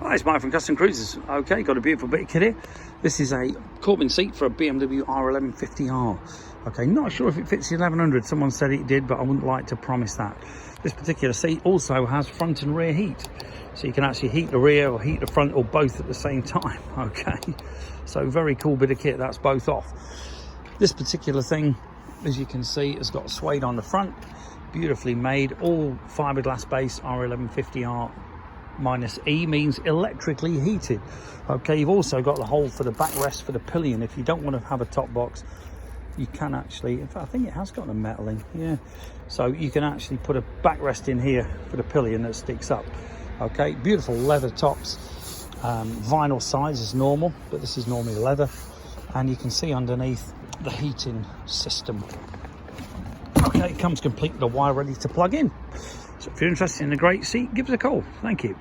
Hi, it's Mike from Custom Cruisers. Okay, got a beautiful bit of kit here. This is a Corbin seat for a BMW R1150R. Okay, not sure if it fits the 1100. Someone said it did, but I wouldn't like to promise that. This particular seat also has front and rear heat. So you can actually heat the rear or heat the front or both at the same time. Okay, so very cool bit of kit. That's both off. This particular thing, as you can see, has got suede on the front. Beautifully made, all fiberglass base. R1150R minus E means electrically heated. Okay, you've also got the hole for the backrest for the pillion. If you don't want to have a top box, you can actually, in fact I think it has got a metal in, yeah, so you can actually put a backrest in here for the pillion that sticks up. Okay, beautiful leather tops. Vinyl sides is normal, but this is normally leather, and you can see underneath the heating system. Okay, it comes complete with a wire ready to plug in. So if you're interested in a great seat, give us a call. Thank you.